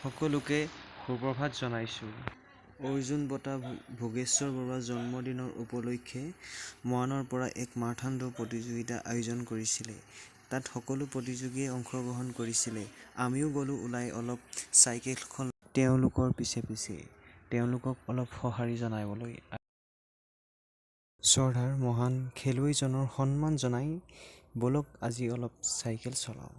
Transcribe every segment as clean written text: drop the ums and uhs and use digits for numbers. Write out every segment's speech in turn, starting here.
সকলোকে সুপ্ৰভাত জনাইছোঁ। অৰ্জুন বঁটা ভোগেশ্বৰ বৰুৱাৰ জন্মদিনৰ উপলক্ষে মৰাণৰ পৰা এক মাৰাথন দৌৰ প্ৰতিযোগিতা আয়োজন কৰিছিলে। তাত সকলো প্ৰতিযোগীয়ে অংশগ্ৰহণ কৰিছিলে। আমিও গ'লো ওলাই অলপ চাইকেলখন তেওঁলোকৰ পিছে পিছে তেওঁলোকক অলপ সঁহাৰি জনাবলৈ। শ্ৰদ্ধাৰ মহান খেলুৱৈজনৰ সন্মান জনাই ব'লক আজি অলপ চাইকেল চলাওঁ।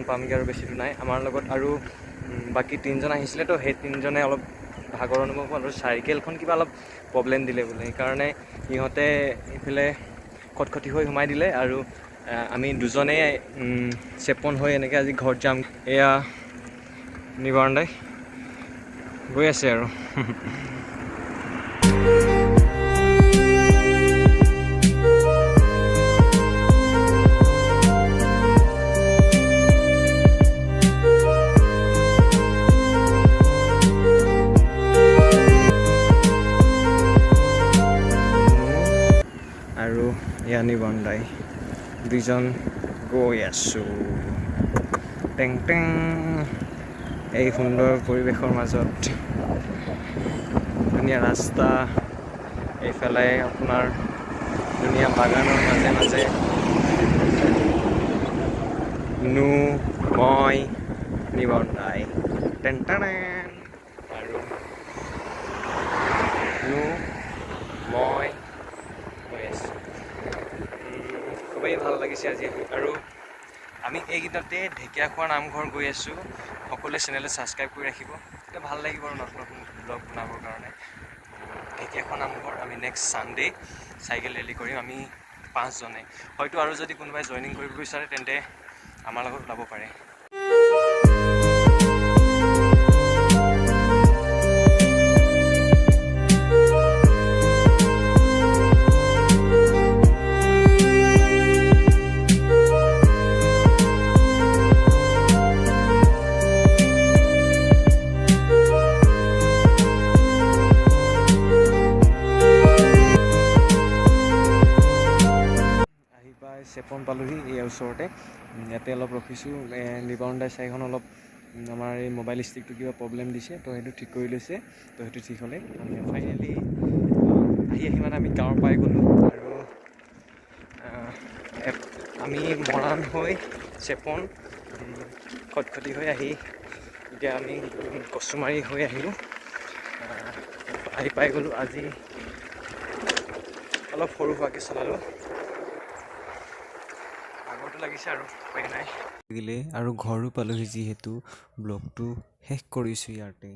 পামগৈ আৰু বেছি দূৰ নাই। আমাৰ লগত আৰু বাকী 3জন আহিছিলে, তো সেই 3জনে অলপ ভাগৰ অনুভৱ হ'ল আৰু চাইকেলখন কিবা অলপ প্ৰব্লেম দিলে বোলে। সেইকাৰণে সিহঁতে এইফালে খটখটি হৈ সোমাই দিলে আৰু আমি দুজনেই চেপন হৈ এনেকৈ আজি ঘৰত যাম। এয়া নিবাৰণ দাই গৈ আছে আৰু আৰু এয়া নিবাৰণ দাই, দুইজন গৈ আছোঁ টেং টেং এই সুন্দৰ পৰিৱেশৰ মাজত। ধুনীয়া ৰাস্তা, এইফালে আপোনাৰ ধুনীয়া বাগানৰ মাজে মাজে মই নিবাৰণ দাই টেন টেন আৰু মই গৈ আছোঁ। খুবেই ভাল লাগিছে আজি। আৰু আমি এইকেইটাতে ঢেকীয়াখোৱা নামঘৰ গৈ আছোঁ। সকলোৱে চেনেলটো ছাবস্ক্ৰাইব কৰি ৰাখিব, তেতিয়া ভাল লাগিব আৰু নতুন নতুন ব্লগ বনাবৰ কাৰণে। ঢেকীয়াখোৱা নামঘৰ আমি নেক্সট ছানডে চাইকেল ৰেলী কৰিম আমি 5জনে। হয়তো আৰু যদি কোনোবাই জইনিং কৰিব বিচাৰে তেন্তে আমাৰ লগত ওলাব পাৰে। চেপন পালোহি, এই ওচৰতে। ইয়াতে অলপ ৰখিছোঁ। নিবাৰণ দাই চাইখন অলপ আমাৰ এই মোবাইল ষ্টিকটো কিবা প্ৰব্লেম দিছে, তো সেইটো ঠিক কৰি লৈছে। তো সেইটো ঠিক হ'লে ফাইনেলি আহি মানে আমি গাঁৱৰ পাই গ'লোঁ। আৰু আমি মৰাণ হৈ চেপন খটখটি হৈ আহি এতিয়া আমি কচুমাৰী হৈ আহিলোঁ, আহি পাই গ'লোঁ। আজি অলপ সৰু সুৰাকৈ চলালোঁ, ভাগৰটো লাগিছে আৰু উপায় নাই লাগিলে। আৰু ঘৰো পালোহি, যিহেতু ব্লগটো শেষ কৰিছোঁ ইয়াতে।